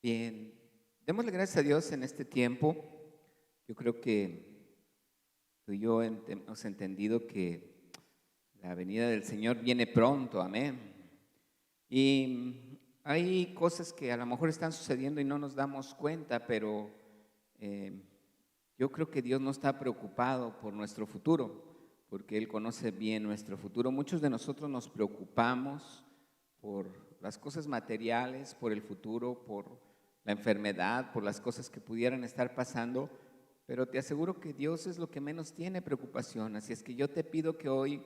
Bien, démosle gracias a Dios en este tiempo. Yo creo que tú y yo hemos entendido que la venida del Señor viene pronto, amén. Y hay cosas que a lo mejor están sucediendo y no nos damos cuenta, pero eh, yo creo que Dios no está preocupado por nuestro futuro, porque Él conoce bien nuestro futuro. Muchos de nosotros nos preocupamos por las cosas materiales, por el futuro, por la enfermedad, por las cosas que pudieran estar pasando, pero te aseguro que Dios es lo que menos tiene preocupación. Así es que yo te pido que hoy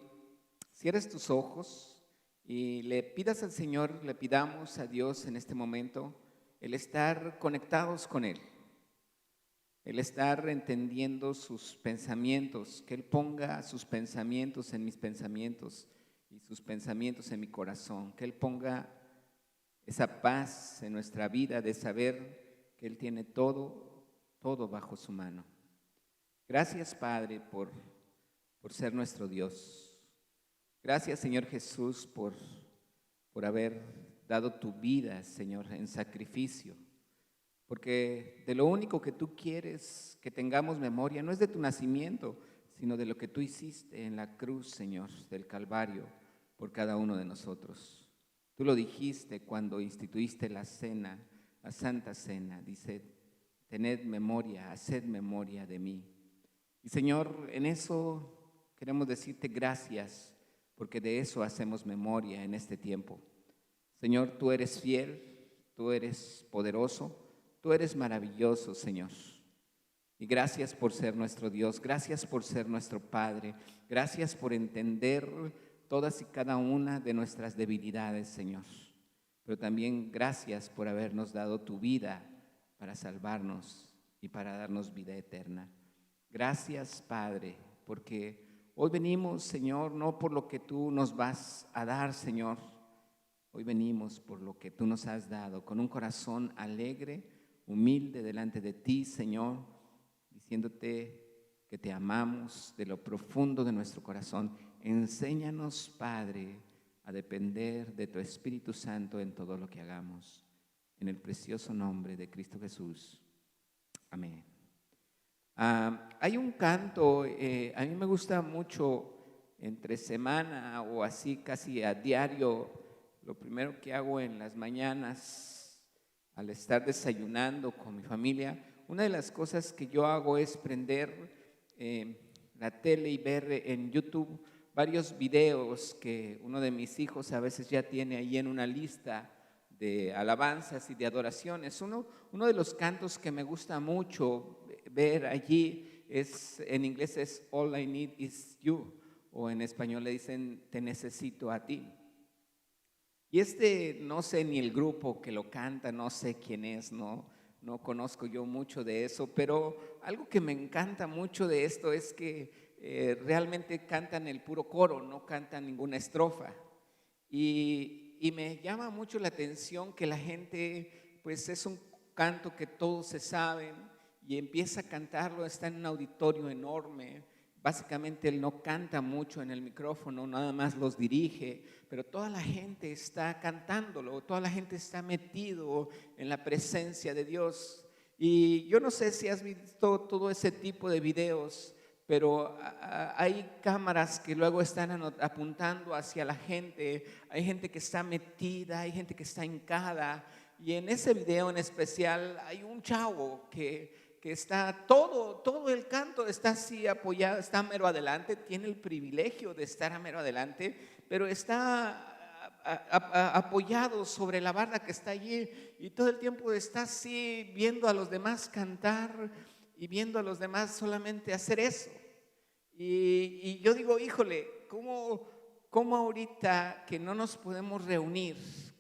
cierres tus ojos y le pidas al Señor, le pidamos a Dios en este momento el estar conectados con Él, el estar entendiendo sus pensamientos, que Él ponga sus pensamientos en mis pensamientos y sus pensamientos en mi corazón, que Él ponga esa paz en nuestra vida de saber que Él tiene todo bajo su mano. Gracias, Padre, por ser nuestro Dios. Gracias, Señor Jesús, por haber dado tu vida, Señor, en sacrificio. Porque de lo único que tú quieres que tengamos memoria no es de tu nacimiento, sino de lo que tú hiciste en la cruz, Señor, del Calvario, por cada uno de nosotros. Tú lo dijiste cuando instituiste la cena, la Santa Cena. Dice, tened memoria, haced memoria de mí. Y Señor, en eso queremos decirte gracias, porque de eso hacemos memoria en este tiempo. Señor, tú eres fiel, tú eres poderoso, tú eres maravilloso, Señor. Y gracias por ser nuestro Dios, gracias por ser nuestro Padre, gracias por entender todas y cada una de nuestras debilidades, Señor. Pero también gracias por habernos dado tu vida para salvarnos y para darnos vida eterna. Gracias, Padre, porque hoy venimos, Señor, no por lo que tú nos vas a dar, Señor. Hoy venimos por lo que tú nos has dado, con un corazón alegre, humilde delante de ti, Señor, diciéndote que te amamos de lo profundo de nuestro corazón. Enséñanos, Padre, a depender de tu Espíritu Santo en todo lo que hagamos. En el precioso nombre de Cristo Jesús. Amén. Hay un canto, a mí me gusta mucho entre semana o así casi a diario. Lo primero que hago en las mañanas al estar desayunando con mi familia, una de las cosas que yo hago es prender la tele y ver en YouTube varios videos que uno de mis hijos a veces ya tiene ahí en una lista de alabanzas y de adoraciones. Uno de los cantos que me gusta mucho ver allí en inglés es All I Need Is You, o en español le dicen Te necesito a ti. Y no sé ni el grupo que lo canta, no sé quién es, no conozco yo mucho de eso, pero algo que me encanta mucho de esto es que realmente cantan el puro coro, no cantan ninguna estrofa. Y me llama mucho la atención que la gente, pues es un canto que todos se saben y empieza a cantarlo, está en un auditorio enorme. Básicamente él no canta mucho en el micrófono, nada más los dirige, pero toda la gente está cantándolo, toda la gente está metido en la presencia de Dios. Y yo no sé si has visto todo ese tipo de videos, pero hay cámaras que luego están apuntando hacia la gente, hay gente que está metida, hay gente que está hincada, y en ese video en especial hay un chavo que está todo el canto está así apoyado, está mero adelante, tiene el privilegio de estar a mero adelante, pero está apoyado sobre la barda que está allí y todo el tiempo está así viendo a los demás cantar y viendo a los demás solamente hacer eso. Y yo digo, híjole, ¿cómo ahorita que no nos podemos reunir?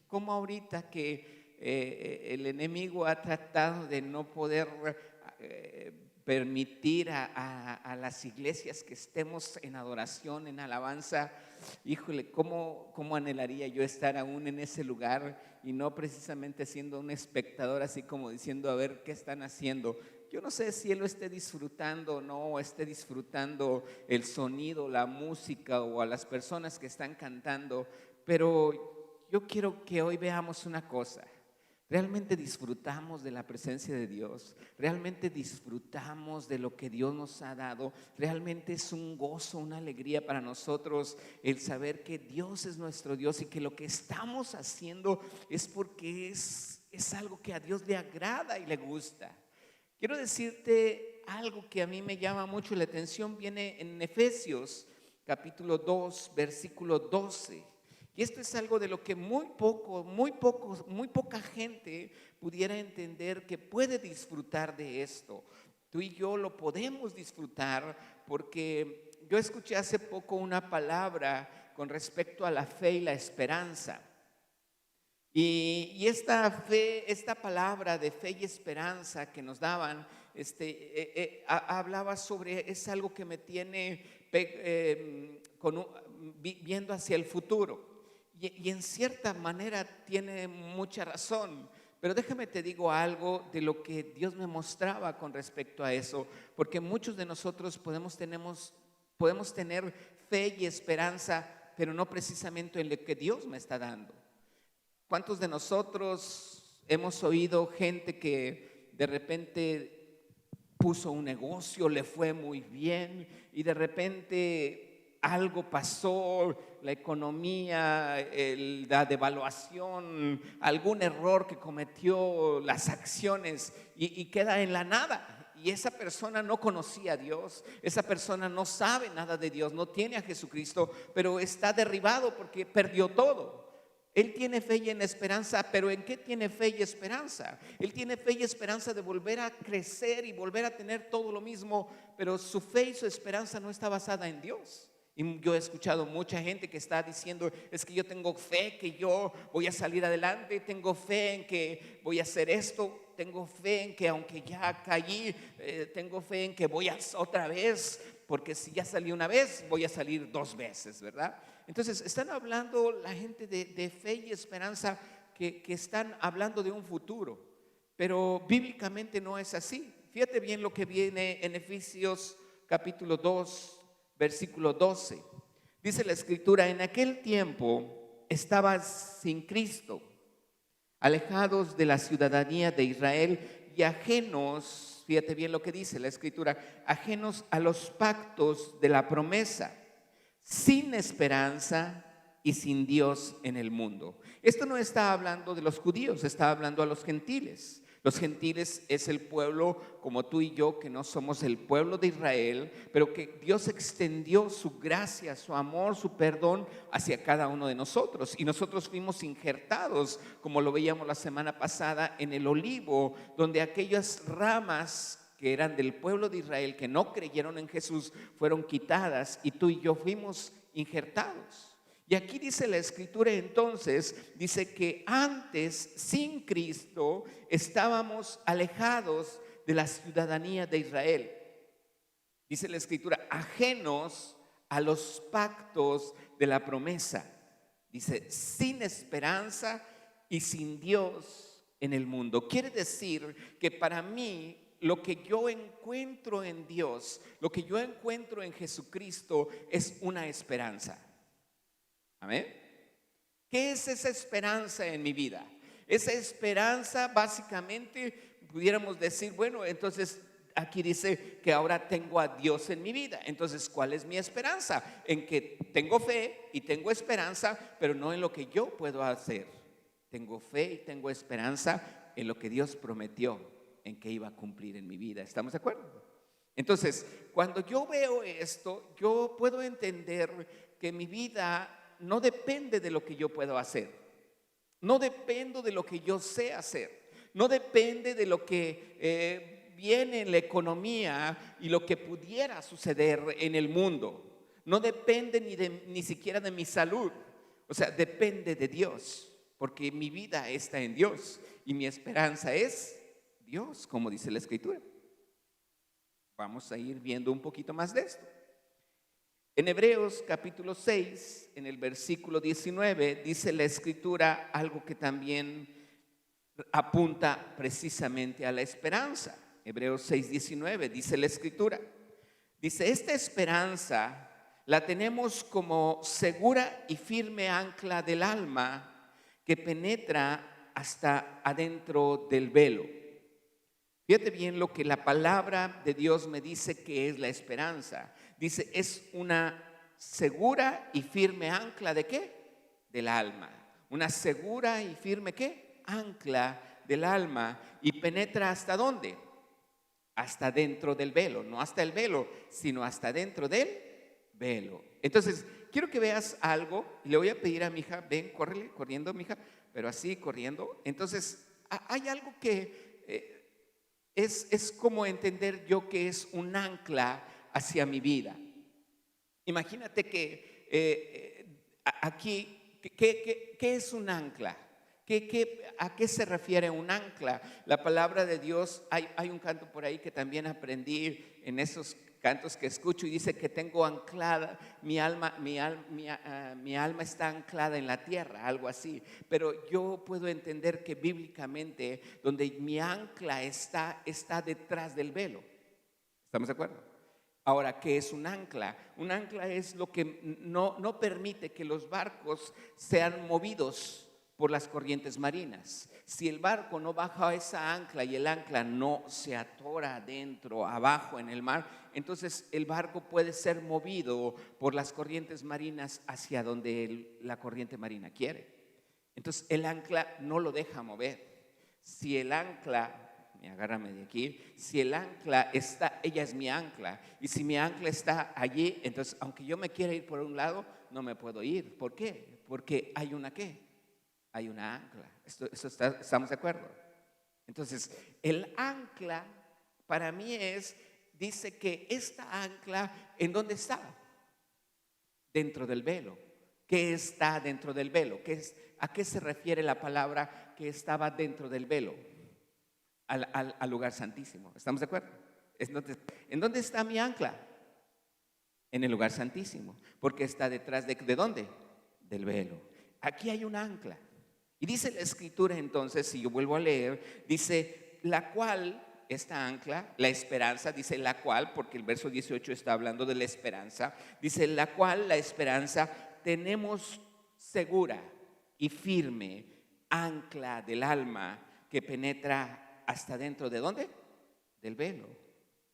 ¿Cómo ahorita que el enemigo ha tratado de no poder permitir a las iglesias que estemos en adoración, en alabanza? Híjole, ¿cómo anhelaría yo estar aún en ese lugar y no precisamente siendo un espectador así como diciendo a ver qué están haciendo? Yo no sé si él lo esté disfrutando o no, o esté disfrutando el sonido, la música o a las personas que están cantando, pero yo quiero que hoy veamos una cosa. ¿Realmente disfrutamos de la presencia de Dios? ¿Realmente disfrutamos de lo que Dios nos ha dado? ¿Realmente es un gozo, una alegría para nosotros el saber que Dios es nuestro Dios y que lo que estamos haciendo es porque es algo que a Dios le agrada y le gusta? Quiero decirte algo que a mí me llama mucho la atención, viene en Efesios capítulo 2, versículo 12. Y esto es algo de lo que muy poca gente pudiera entender que puede disfrutar de esto. Tú y yo lo podemos disfrutar porque yo escuché hace poco una palabra con respecto a la fe y la esperanza. Y esta palabra de fe y esperanza que nos daban, hablaba sobre, es algo que me tiene viendo hacia el futuro. Y en cierta manera tiene mucha razón, pero déjame te digo algo de lo que Dios me mostraba con respecto a eso, porque muchos de nosotros podemos tener fe y esperanza, pero no precisamente en lo que Dios me está dando. ¿Cuántos de nosotros hemos oído gente que de repente puso un negocio, le fue muy bien y de repente algo pasó, la economía, la devaluación, algún error que cometió, las acciones y queda en la nada? Y esa persona no conocía a Dios, esa persona no sabe nada de Dios, no tiene a Jesucristo, pero está derribado porque perdió todo. Él tiene fe y en esperanza, pero ¿en qué tiene fe y esperanza? Él tiene fe y esperanza de volver a crecer y volver a tener todo lo mismo, pero su fe y su esperanza no está basada en Dios. Y yo he escuchado mucha gente que está diciendo, es que yo tengo fe que yo voy a salir adelante, tengo fe en que voy a hacer esto, tengo fe en que aunque ya caí, tengo fe en que voy a otra vez, porque si ya salí una vez, voy a salir 2 veces, ¿verdad? Entonces están hablando la gente de fe y esperanza que están hablando de un futuro, pero bíblicamente no es así. Fíjate bien lo que viene en Efesios capítulo 2, versículo 12. Dice la escritura: en aquel tiempo estabas sin Cristo, alejados de la ciudadanía de Israel y ajenos, fíjate bien lo que dice la escritura, ajenos a los pactos de la promesa, sin esperanza y sin Dios en el mundo. Esto no está hablando de los judíos, está hablando a los gentiles. Los gentiles es el pueblo como tú y yo, que no somos el pueblo de Israel, pero que Dios extendió su gracia, su amor, su perdón hacia cada uno de nosotros. Y nosotros fuimos injertados, como lo veíamos la semana pasada, en el olivo, donde aquellas ramas que eran del pueblo de Israel, que no creyeron en Jesús, fueron quitadas y tú y yo fuimos injertados. Y aquí dice la escritura entonces, dice que antes sin Cristo estábamos alejados de la ciudadanía de Israel. Dice la escritura, ajenos a los pactos de la promesa. Dice, sin esperanza y sin Dios en el mundo. Quiere decir que para mí, lo que yo encuentro en Dios, lo que yo encuentro en Jesucristo es una esperanza. Amén. ¿Qué es esa esperanza en mi vida? Esa esperanza básicamente pudiéramos decir, bueno, entonces aquí dice que ahora tengo a Dios en mi vida. Entonces, ¿cuál es mi esperanza? En que tengo fe y tengo esperanza, pero no en lo que yo puedo hacer. Tengo fe y tengo esperanza en lo que Dios prometió, en que iba a cumplir en mi vida. ¿Estamos de acuerdo? Entonces, cuando yo veo esto, yo puedo entender que mi vida no depende de lo que yo puedo hacer, no dependo de lo que yo sé hacer, no depende de lo que viene en la economía y lo que pudiera suceder en el mundo, no depende ni siquiera de mi salud, o sea, depende de Dios, porque mi vida está en Dios y mi esperanza es Dios, como dice la escritura. Vamos a ir viendo un poquito más de esto. En Hebreos capítulo 6, en el versículo 19, dice la escritura algo que también apunta precisamente a la esperanza. Hebreos 6, 19, dice la escritura. Dice, esta esperanza la tenemos como segura y firme ancla del alma que penetra hasta adentro del velo. Fíjate bien lo que la palabra de Dios me dice que es la esperanza. Dice, es una segura y firme ancla ¿de qué? Del alma. Una segura y firme ¿qué? Ancla del alma. Y penetra ¿hasta dónde? Hasta dentro del velo. No hasta el velo, sino hasta dentro del velo. Entonces, quiero que veas algo. Le voy a pedir a mi hija, ven, córrele, corriendo, mi hija, pero así, corriendo. Entonces, hay algo que es como entender yo que es un ancla hacia mi vida. Imagínate que aquí, ¿qué es un ancla? ¿A qué se refiere un ancla? La palabra de Dios, hay un canto por ahí que también aprendí en esos cantos que escucho y dice que tengo anclada, mi alma está anclada en la tierra, algo así. Pero yo puedo entender que bíblicamente donde mi ancla está detrás del velo. ¿Estamos de acuerdo? Ahora, ¿qué es un ancla? Un ancla es lo que no permite que los barcos sean movidos por las corrientes marinas. Si el barco no baja esa ancla y el ancla no se atora adentro, abajo en el mar, entonces el barco puede ser movido por las corrientes marinas hacia donde la corriente marina quiere. Entonces el ancla no lo deja mover. Si el ancla, agárrame de aquí, si el ancla está, ella es mi ancla, y si mi ancla está allí, entonces aunque yo me quiera ir por un lado, no me puedo ir. ¿Por qué? Porque hay una ¿qué? Hay una ancla. ¿Estamos de acuerdo? Entonces, el ancla para mí dice que esta ancla, ¿en dónde está? Dentro del velo. ¿Qué está dentro del velo? ¿A qué se refiere la palabra que estaba dentro del velo? Al lugar santísimo. ¿Estamos de acuerdo? ¿En dónde está mi ancla? En el lugar santísimo. Porque está detrás ¿de dónde? Del velo. Aquí hay un ancla. Y dice la escritura entonces, si yo vuelvo a leer, dice la cual, esta ancla, la esperanza, dice la cual, porque el verso 18 está hablando de la esperanza, dice la cual, la esperanza, tenemos segura y firme ancla del alma que penetra hasta dentro ¿de dónde? Del velo.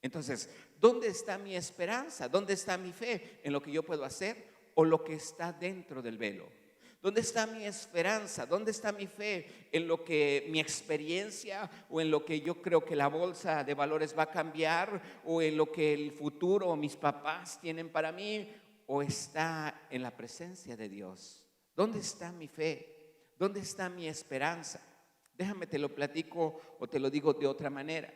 Entonces, ¿dónde está mi esperanza? ¿Dónde está mi fe? ¿En lo que yo puedo hacer o lo que está dentro del velo? ¿Dónde está mi esperanza? ¿Dónde está mi fe? ¿En lo que mi experiencia o en lo que yo creo que la bolsa de valores va a cambiar o en lo que el futuro o mis papás tienen para mí o está en la presencia de Dios? ¿Dónde está mi fe? ¿Dónde está mi esperanza? Déjame te lo platico o te lo digo de otra manera.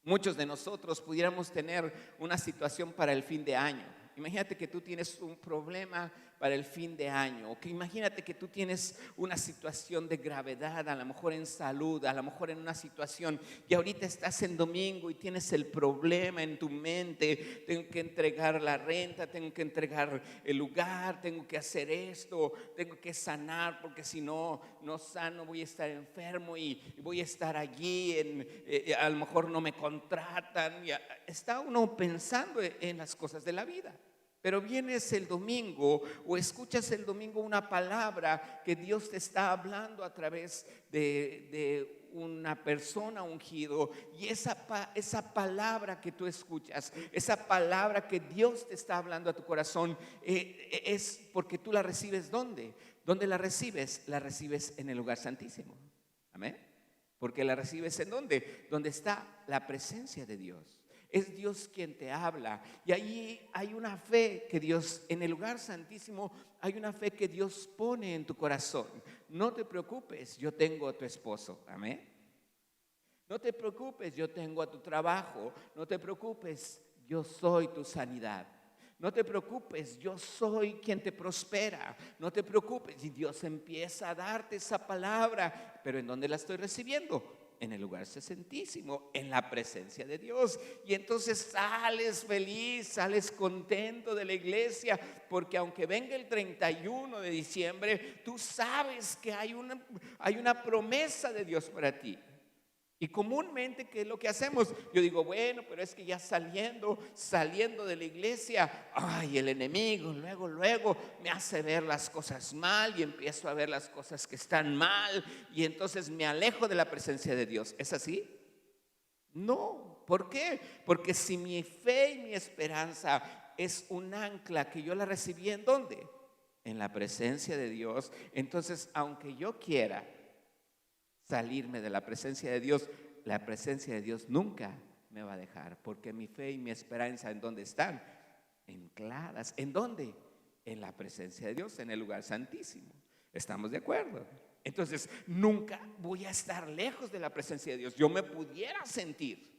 Muchos de nosotros pudiéramos tener una situación para el fin de año. Imagínate que tú tienes un problema para el fin de año, o que imagínate que tú tienes una situación de gravedad, a lo mejor en salud, a lo mejor en una situación, y ahorita estás en domingo y tienes el problema en tu mente, tengo que entregar la renta, tengo que entregar el lugar, tengo que hacer esto, tengo que sanar, porque si no sano voy a estar enfermo y voy a estar allí, a lo mejor no me contratan, y está uno pensando en las cosas de la vida. Pero vienes el domingo o escuchas el domingo una palabra que Dios te está hablando a través de una persona ungido, y esa palabra que tú escuchas, esa palabra que Dios te está hablando a tu corazón, es porque tú la recibes ¿dónde? ¿Dónde la recibes? La recibes en el lugar santísimo. Amén. Porque la recibes ¿en dónde? Donde está la presencia de Dios. Es Dios quien te habla, y allí hay una fe que Dios, en el lugar santísimo, hay una fe que Dios pone en tu corazón. No te preocupes, yo tengo a tu esposo, amén. No te preocupes, yo tengo a tu trabajo. No te preocupes, yo soy tu sanidad. No te preocupes, yo soy quien te prospera. No te preocupes, y Dios empieza a darte esa palabra. Pero ¿en dónde la estoy recibiendo? En el lugar santísimo, en la presencia de Dios. Y entonces sales feliz, sales contento de la iglesia, porque aunque venga el 31 de diciembre, tú sabes que hay una promesa de Dios para ti. Y comúnmente, ¿qué es lo que hacemos? Yo digo, bueno, pero es que ya saliendo de la iglesia, ay, el enemigo luego me hace ver las cosas mal y empiezo a ver las cosas que están mal y entonces me alejo de la presencia de Dios. ¿Es así? No. ¿Por qué? Porque si mi fe y mi esperanza es un ancla que yo la recibí, ¿en dónde? En la presencia de Dios. Entonces, aunque yo quiera salirme de la presencia de Dios, la presencia de Dios nunca me va a dejar, porque mi fe y mi esperanza, ¿en dónde están? Ancladas. ¿En dónde? En la presencia de Dios, en el lugar santísimo. ¿Estamos de acuerdo? Entonces, nunca voy a estar lejos de la presencia de Dios. Yo me pudiera sentir.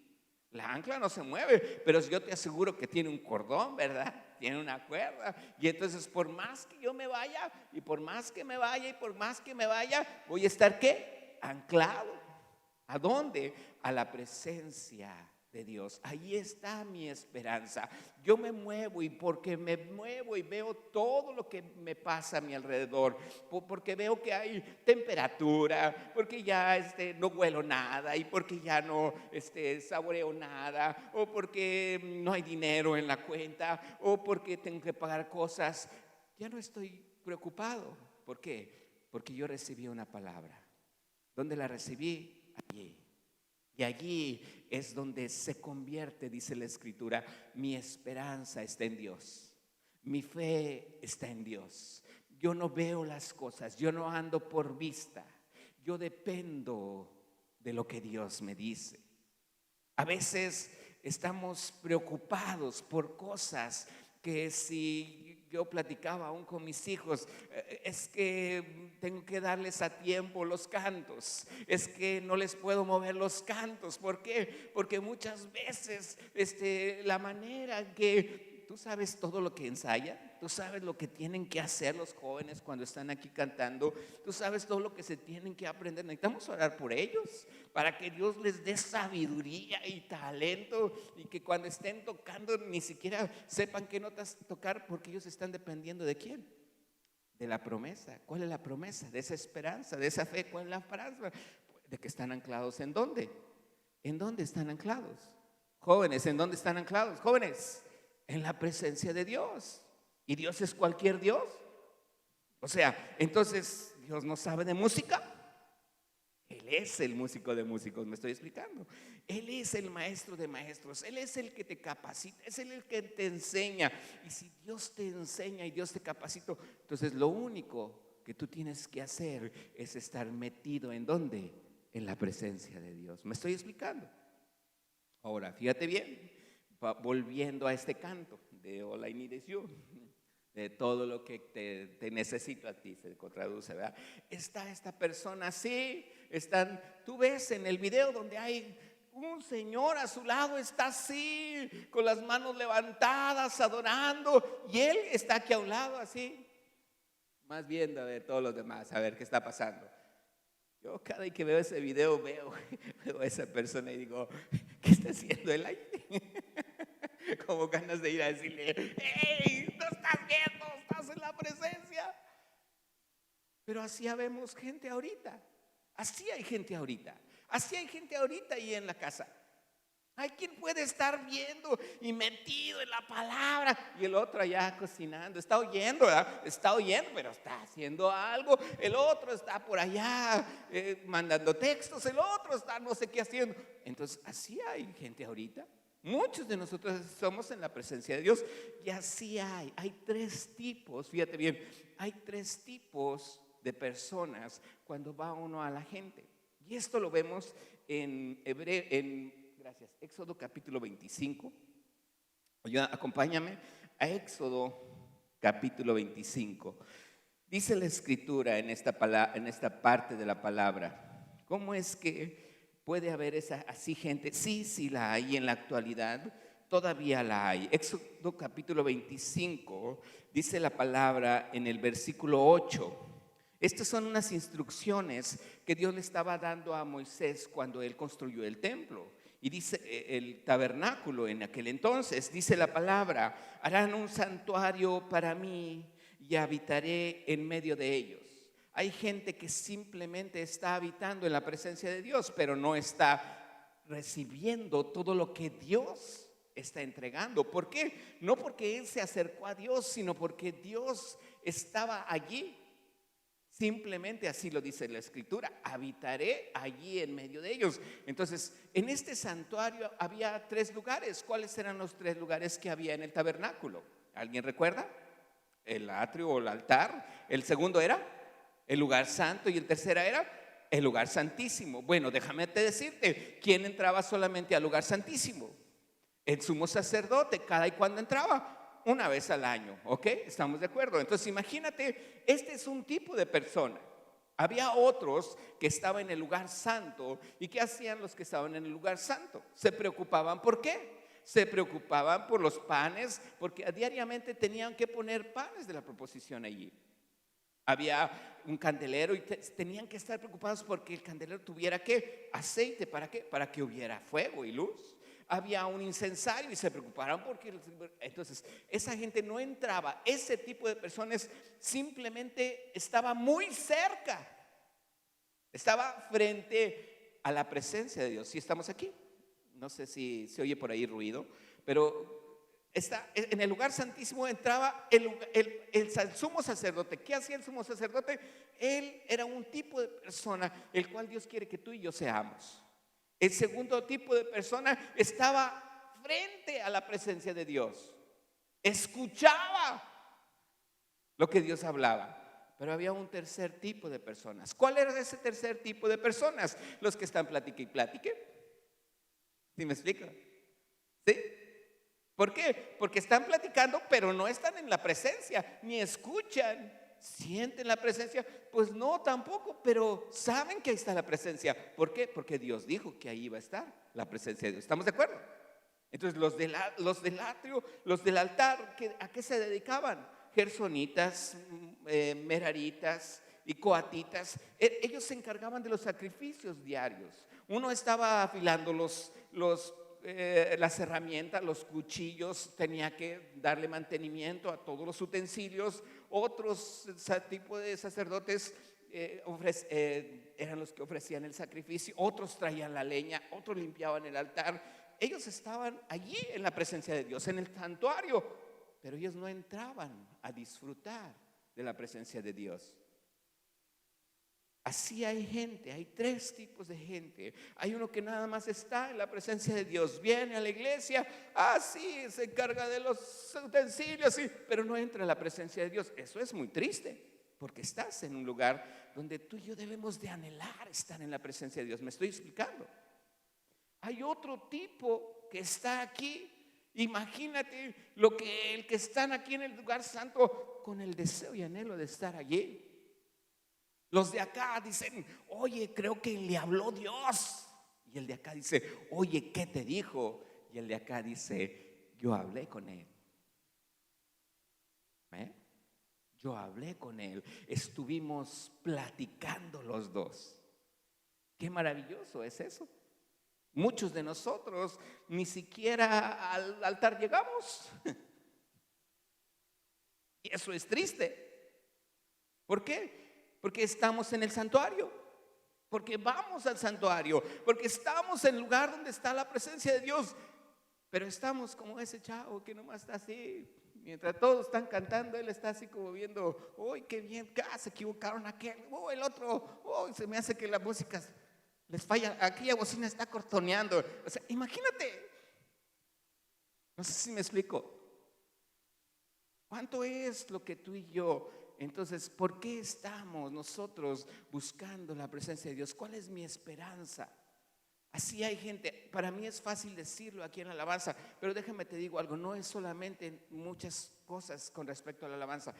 La ancla no se mueve, pero yo te aseguro que tiene un cordón, ¿verdad? Tiene una cuerda. Y entonces, por más que yo me vaya, y por más que me vaya, y por más que me vaya, voy a estar, ¿qué? Anclado. ¿A dónde? A la presencia de Dios. Ahí está mi esperanza. Yo me muevo y porque me muevo y veo todo lo que me pasa a mi alrededor, porque veo que hay temperatura, porque ya no huelo nada y porque ya no saboreo nada, o porque no hay dinero en la cuenta, o porque tengo que pagar cosas, ya no estoy preocupado. ¿Por qué? Porque yo recibí una palabra. ¿Dónde la recibí? Allí. Y allí es donde se convierte, dice la Escritura, mi esperanza está en Dios. Mi fe está en Dios. Yo no veo las cosas, yo no ando por vista. Yo dependo de lo que Dios me dice. A veces estamos preocupados por cosas que si yo platicaba aún con mis hijos, es que tengo que darles a tiempo los cantos, es que no les puedo mover los cantos. ¿Por qué? Porque muchas veces la manera en que tú sabes todo lo que ensayan, tú sabes lo que tienen que hacer los jóvenes cuando están aquí cantando, tú sabes todo lo que se tienen que aprender. Necesitamos orar por ellos para que Dios les dé sabiduría y talento y que cuando estén tocando ni siquiera sepan qué notas tocar, porque ellos están dependiendo ¿de quién? De la promesa. ¿Cuál es la promesa? De esa esperanza, de esa fe. ¿Cuál es la esperanza? De que están anclados ¿en dónde? ¿En dónde están anclados? Jóvenes, ¿en dónde están anclados? Jóvenes, en la presencia de Dios. ¿Y Dios es cualquier Dios? O sea, entonces Dios no sabe de música. Él es el músico de músicos, me estoy explicando. Él es el maestro de maestros. Él es el que te capacita, es el que te enseña. Y si Dios te enseña y Dios te capacita, entonces lo único que tú tienes que hacer es estar metido ¿en dónde? En la presencia de Dios. ¿Me estoy explicando? Ahora, fíjate bien, volviendo a este canto de All I Need Is You, de todo lo que te necesito a ti, se traduce, ¿verdad? Está esta persona así, tú ves en el video donde hay un señor a su lado, está así, con las manos levantadas, adorando, y él está aquí a un lado así, más viendo a ver todos los demás, a ver qué está pasando. Yo cada vez que veo ese video veo a esa persona y digo, ¿qué está haciendo él ahí? Como ganas de ir a decirle, ¡hey! ¿No estás viendo? ¿Estás en la presencia? Pero así vemos gente ahorita. Así hay gente ahorita. Así hay gente ahorita ahí en la casa. Hay quien puede estar viendo y metido en la palabra y el otro allá cocinando. Está oyendo, ¿verdad? Está oyendo, pero está haciendo algo. El otro está por allá mandando textos. El otro está no sé qué haciendo. Entonces, así hay gente ahorita. Muchos de nosotros somos en la presencia de Dios. Y así hay tres tipos, fíjate bien, hay tres tipos de personas cuando va uno a la gente. Y esto lo vemos en Éxodo capítulo 25. Oye, acompáñame a Éxodo capítulo 25. Dice la Escritura en esta parte de la palabra, ¿cómo es que puede haber así gente? Sí la hay en la actualidad, todavía la hay. Éxodo capítulo 25 dice la palabra en el versículo 8. Estas son unas instrucciones que Dios le estaba dando a Moisés cuando él construyó el templo. Y dice el tabernáculo en aquel entonces, dice la palabra, harán un santuario para mí y habitaré en medio de ellos. Hay gente que simplemente está habitando en la presencia de Dios, pero no está recibiendo todo lo que Dios está entregando. ¿Por qué? No porque él se acercó a Dios, sino porque Dios estaba allí. Simplemente así lo dice la Escritura: habitaré allí en medio de ellos. Entonces, en este santuario había 3 lugares. ¿Cuáles eran los 3 lugares que había en el tabernáculo? ¿Alguien recuerda? El atrio o el altar. El segundo era el lugar santo y el tercero era el lugar santísimo. Bueno, déjame decirte, ¿quién entraba solamente al lugar santísimo? El sumo sacerdote. ¿Cada y cuándo entraba? Una vez al año, ¿ok? ¿Estamos de acuerdo? Entonces imagínate, este es un tipo de persona. Había otros que estaban en el lugar santo. ¿Y qué hacían los que estaban en el lugar santo? Se preocupaban. ¿Por qué? Se preocupaban por los panes, porque diariamente tenían que poner panes de la proposición allí. Había un candelero y tenían que estar preocupados porque el candelero tuviera ¿qué? Aceite. ¿Para qué? Para que hubiera fuego y luz. Había un incensario y se preocuparon porque entonces esa gente no entraba. Ese tipo de personas simplemente estaba muy cerca, estaba frente a la presencia de Dios. Si estamos aquí, no sé si se oye por ahí ruido, pero en el lugar santísimo entraba el sumo sacerdote. ¿Qué hacía el sumo sacerdote? Él era un tipo de persona el cual Dios quiere que tú y yo seamos. El segundo tipo de persona estaba frente a la presencia de Dios, escuchaba lo que Dios hablaba. Pero había un tercer tipo de personas. ¿Cuál era ese tercer tipo de personas? Los que están platique y platique. ¿Sí me explico? ¿Sí? ¿Por qué? Porque están platicando, pero no están en la presencia, ni escuchan. ¿Sienten la presencia? Pues no, tampoco, pero saben que ahí está la presencia. ¿Por qué? Porque Dios dijo que ahí iba a estar la presencia de Dios. ¿Estamos de acuerdo? Entonces los del atrio, los del altar, ¿a qué se dedicaban? Gersonitas, meraritas y coatitas. Ellos se encargaban de los sacrificios diarios. Uno estaba afilando las herramientas, los cuchillos, tenía que darle mantenimiento a todos los utensilios. Otros tipo de sacerdotes eran los que ofrecían el sacrificio. Otros traían la leña, otros limpiaban el altar. Ellos estaban allí en la presencia de Dios, en el santuario, pero ellos no entraban a disfrutar de la presencia de Dios. Así hay gente, hay 3 tipos de gente. Hay uno que nada más está en la presencia de Dios, viene a la iglesia, sí, se encarga de los utensilios, sí, pero no entra en la presencia de Dios. Eso es muy triste, porque estás en un lugar donde tú y yo debemos de anhelar estar en la presencia de Dios. ¿Me estoy explicando? Hay otro tipo que está aquí. Imagínate el que están aquí en el lugar santo con el deseo y anhelo de estar allí. Los de acá dicen: oye, creo que le habló Dios. Y el de acá dice: oye, ¿qué te dijo? Y el de acá dice: yo hablé con él. Yo hablé con él. Estuvimos platicando los dos. Qué maravilloso es eso. Muchos de nosotros ni siquiera al altar llegamos. Y eso es triste. ¿Por qué? Porque estamos en el santuario, porque vamos al santuario, porque estamos en el lugar donde está la presencia de Dios. Pero estamos como ese chavo que nomás está así, mientras todos están cantando, él está así como viendo: uy, qué bien, se equivocaron aquel, el otro, se me hace que la música les falla, aquella bocina está cortoneando. O sea, imagínate. No sé si me explico. ¿Cuánto es lo que tú y yo? Entonces, ¿por qué estamos nosotros buscando la presencia de Dios? ¿Cuál es mi esperanza? Así hay gente. Para mí es fácil decirlo aquí en la alabanza, pero déjame te digo algo: no es solamente muchas cosas con respecto a la alabanza.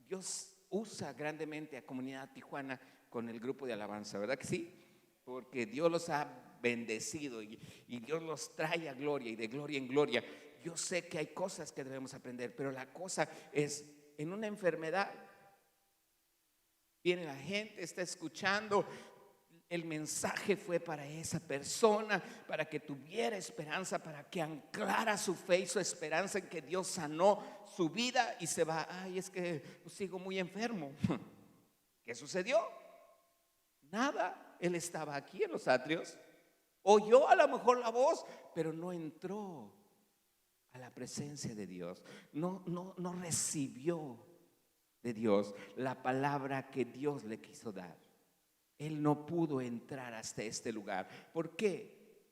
Dios usa grandemente a Comunidad Tijuana con el grupo de alabanza, ¿verdad que sí? Porque Dios los ha bendecido y Dios los trae a gloria y de gloria en gloria. Yo sé que hay cosas que debemos aprender, pero la cosa es: en una enfermedad viene la gente, está escuchando, el mensaje fue para esa persona, para que tuviera esperanza, para que anclara su fe y su esperanza en que Dios sanó su vida, y se va: ay, es que sigo muy enfermo. ¿Qué sucedió? Nada. Él estaba aquí en los atrios, oyó a lo mejor la voz, pero no entró a la presencia de Dios. No recibió de Dios la palabra que Dios le quiso dar. Él no pudo entrar hasta este lugar. ¿Por qué?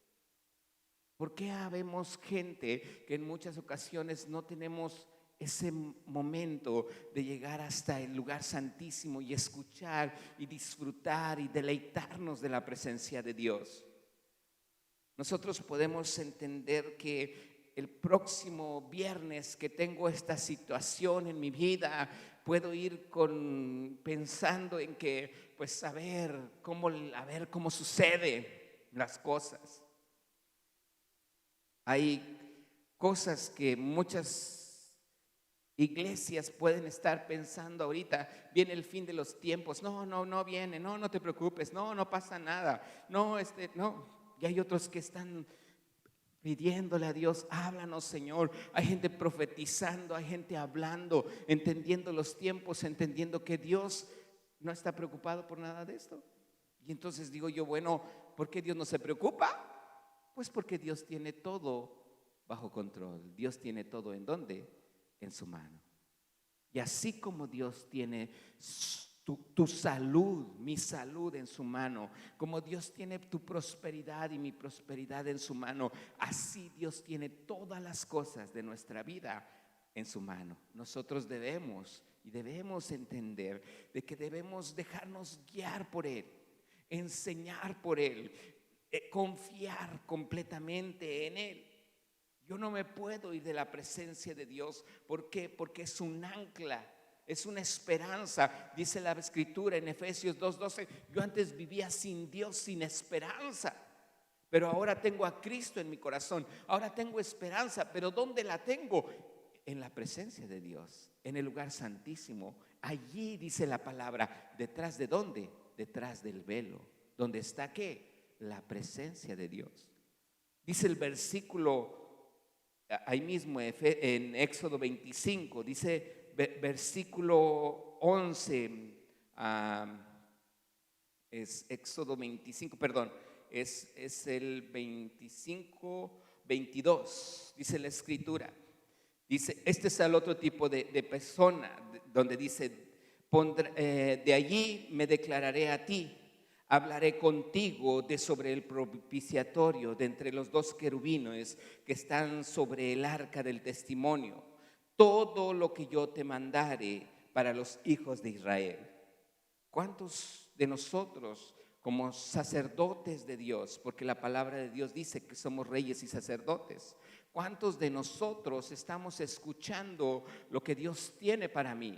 Porque habemos gente que en muchas ocasiones no tenemos ese momento de llegar hasta el lugar santísimo y escuchar y disfrutar y deleitarnos de la presencia de Dios. Nosotros podemos entender que el próximo viernes que tengo esta situación en mi vida, puedo ir pensando en que, pues, a ver cómo sucede las cosas. Hay cosas que muchas iglesias pueden estar pensando ahorita. Viene el fin de los tiempos. No viene. No te preocupes. No pasa nada. No. Y hay otros que están pidiéndole a Dios, háblanos, Señor. Hay gente profetizando, hay gente hablando, entendiendo los tiempos, entendiendo que Dios no está preocupado por nada de esto. Y entonces digo yo, bueno, ¿por qué Dios no se preocupa? Pues porque Dios tiene todo bajo control. Dios tiene todo, ¿en dónde? En su mano. Y así como Dios tiene tu salud, mi salud en su mano, como Dios tiene tu prosperidad y mi prosperidad en su mano, así Dios tiene todas las cosas de nuestra vida en su mano. Nosotros debemos entender de que debemos dejarnos guiar por Él, enseñar por Él, confiar completamente en Él. Yo no me puedo ir de la presencia de Dios. ¿Por qué? Porque es un ancla, es una esperanza. Dice la Escritura en Efesios 2:12, yo antes vivía sin Dios, sin esperanza, pero ahora tengo a Cristo en mi corazón. Ahora tengo esperanza, pero ¿dónde la tengo? En la presencia de Dios, en el lugar santísimo. Allí dice la palabra, ¿detrás de dónde? Detrás del velo. ¿Dónde está qué? La presencia de Dios. Dice el versículo ahí mismo en Éxodo 25, dice versículo 11, es Éxodo 25, perdón, es el 25, 22, dice la Escritura. Dice, este es el otro tipo de persona, donde dice, de allí me declararé a ti, hablaré contigo de sobre el propiciatorio, de entre los dos querubines que están sobre el arca del testimonio, todo lo que yo te mandare para los hijos de Israel. ¿Cuántos de nosotros, como sacerdotes de Dios, porque la palabra de Dios dice que somos reyes y sacerdotes, cuántos de nosotros estamos escuchando lo que Dios tiene para mí?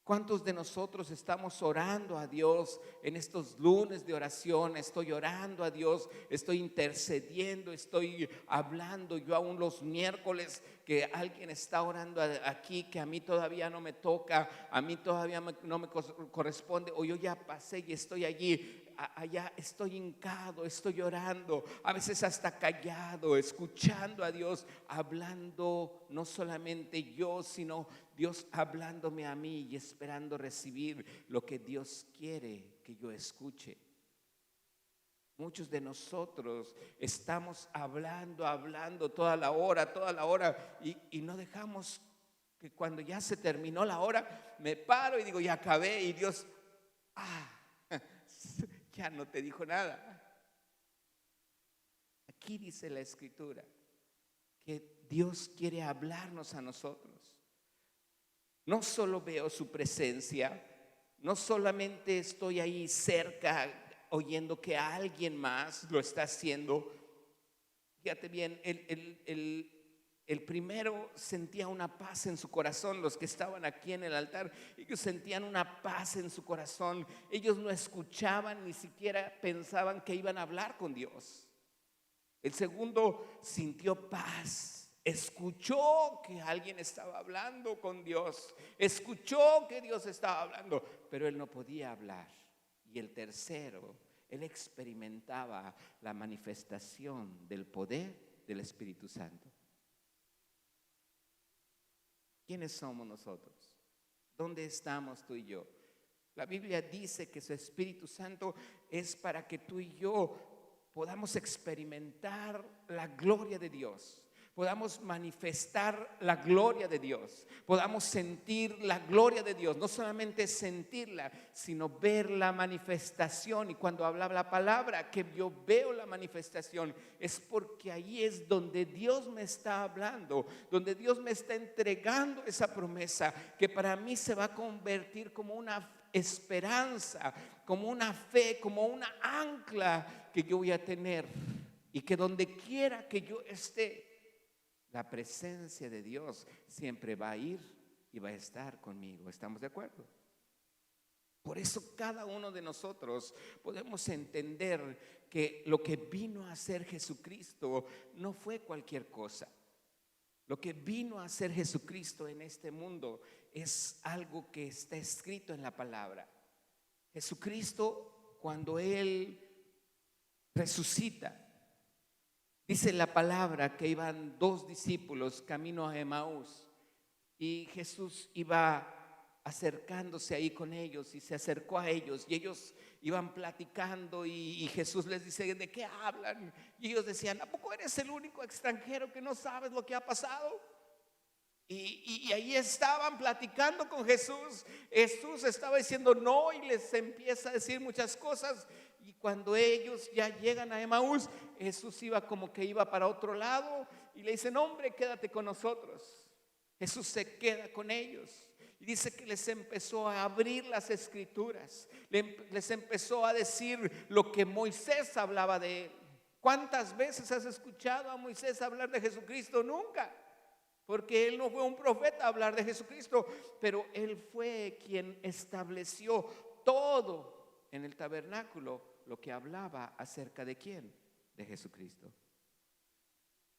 ¿Cuántos de nosotros estamos orando a Dios en estos lunes de oración? Estoy orando a Dios, estoy intercediendo, estoy hablando. Yo aún los miércoles que alguien está orando aquí, que a mí todavía no me toca, a mí todavía no me corresponde, o yo ya pasé y estoy allí. Allá estoy hincado, estoy orando, a veces hasta callado, escuchando a Dios, hablando, no solamente yo, sino Dios hablándome a mí y esperando recibir lo que Dios quiere que yo escuche. Muchos de nosotros estamos hablando toda la hora y no dejamos que cuando ya se terminó la hora, me paro y digo, ya acabé, y Dios, ya no te dijo nada. Aquí dice la Escritura que Dios quiere hablarnos a nosotros. No solo veo su presencia, no solamente estoy ahí cerca oyendo que alguien más lo está haciendo. Fíjate bien, el primero sentía una paz en su corazón. Los que estaban aquí en el altar, ellos sentían una paz en su corazón. Ellos no escuchaban, ni siquiera pensaban que iban a hablar con Dios. El segundo sintió paz, escuchó que alguien estaba hablando con Dios, escuchó que Dios estaba hablando, pero él no podía hablar. Y el tercero, él experimentaba la manifestación del poder del Espíritu Santo. ¿Quiénes somos nosotros? ¿Dónde estamos tú y yo? La Biblia dice que su Espíritu Santo es para que tú y yo podamos experimentar la gloria de Dios, podamos manifestar la gloria de Dios, podamos sentir la gloria de Dios, no solamente sentirla, sino ver la manifestación. Y cuando hablaba la palabra que yo veo la manifestación, es porque ahí es donde Dios me está hablando, donde Dios me está entregando esa promesa que para mí se va a convertir como una esperanza, como una fe, como una ancla que yo voy a tener, y que donde quiera que yo esté, la presencia de Dios siempre va a ir y va a estar conmigo. ¿Estamos de acuerdo? Por eso cada uno de nosotros podemos entender que lo que vino a hacer Jesucristo no fue cualquier cosa. Lo que vino a hacer Jesucristo en este mundo es algo que está escrito en la palabra. Jesucristo, cuando Él resucita, dice la palabra que iban dos discípulos camino a Emaús, y Jesús iba acercándose ahí con ellos, y se acercó a ellos, y ellos iban platicando, y Jesús les dice: ¿de qué hablan? Y ellos decían: ¿a poco eres el único extranjero que no sabes lo que ha pasado? Y ahí estaban platicando con Jesús. Jesús estaba diciendo no, y les empieza a decir muchas cosas. Y cuando ellos ya llegan a Emaús, Jesús iba como que iba para otro lado, y le dicen: hombre, quédate con nosotros. Jesús se queda con ellos, y dice que les empezó a abrir las escrituras, les empezó a decir lo que Moisés hablaba de él. ¿Cuántas veces has escuchado a Moisés hablar de Jesucristo? Nunca, porque él no fue un profeta a hablar de Jesucristo, pero él fue quien estableció todo en el tabernáculo, lo que hablaba acerca de quién, de Jesucristo.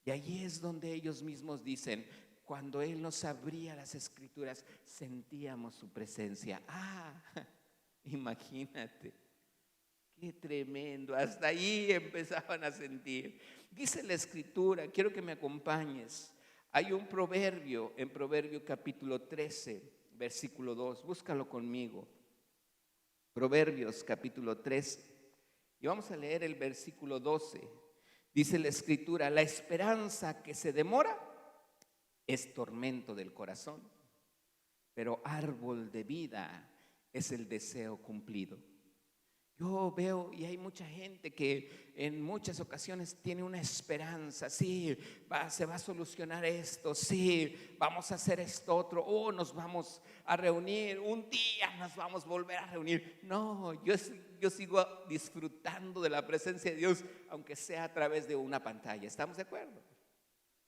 Y ahí es donde ellos mismos dicen: cuando Él nos abría las escrituras, sentíamos su presencia. Imagínate, qué tremendo. Hasta ahí empezaban a sentir. Dice la escritura, quiero que me acompañes. Hay un proverbio, en Proverbio capítulo 13, versículo 2. Búscalo conmigo. Proverbios capítulo 13. Y vamos a leer el versículo 12. Dice la escritura: la esperanza que se demora es tormento del corazón, pero árbol de vida es el deseo cumplido. Yo veo, y hay mucha gente que en muchas ocasiones tiene una esperanza: sí, se va a solucionar esto, sí, vamos a hacer esto otro, nos vamos a reunir, un día nos vamos a volver a reunir. No, yo sigo disfrutando de la presencia de Dios, aunque sea a través de una pantalla. ¿Estamos de acuerdo?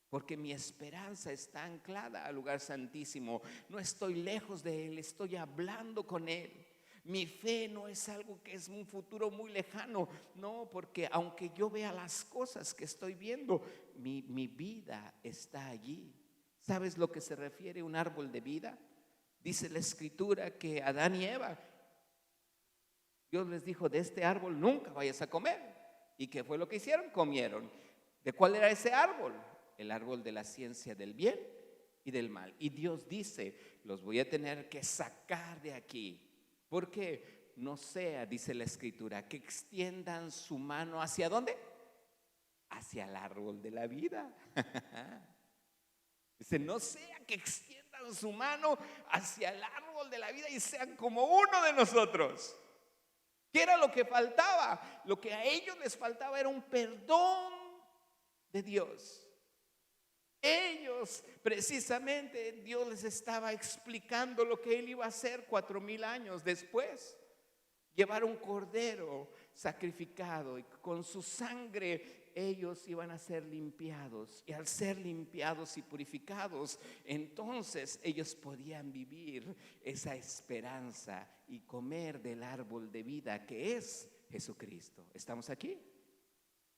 Porque mi esperanza está anclada al lugar santísimo. No estoy lejos de Él, estoy hablando con Él. Mi fe no es algo que es un futuro muy lejano. No, porque aunque yo vea las cosas que estoy viendo, mi vida está allí. ¿Sabes lo que se refiere a un árbol de vida? Dice la escritura que Adán y Eva, Dios les dijo: de este árbol nunca vayas a comer. ¿Y qué fue lo que hicieron? Comieron. ¿De cuál era ese árbol? El árbol de la ciencia del bien y del mal. Y Dios dice: los voy a tener que sacar de aquí. Porque no sea, dice la escritura, que extiendan su mano ¿hacia dónde? Hacia el árbol de la vida. Dice: no sea que extiendan su mano hacia el árbol de la vida y sean como uno de nosotros. ¿Qué era lo que faltaba? Lo que a ellos les faltaba era un perdón de Dios. Ellos, precisamente, Dios les estaba explicando lo que Él iba a hacer 4000 años después. Llevar un cordero sacrificado, y con su sangre ellos iban a ser limpiados. Y al ser limpiados y purificados, entonces ellos podían vivir esa esperanza y comer del árbol de vida que es Jesucristo. ¿Estamos aquí?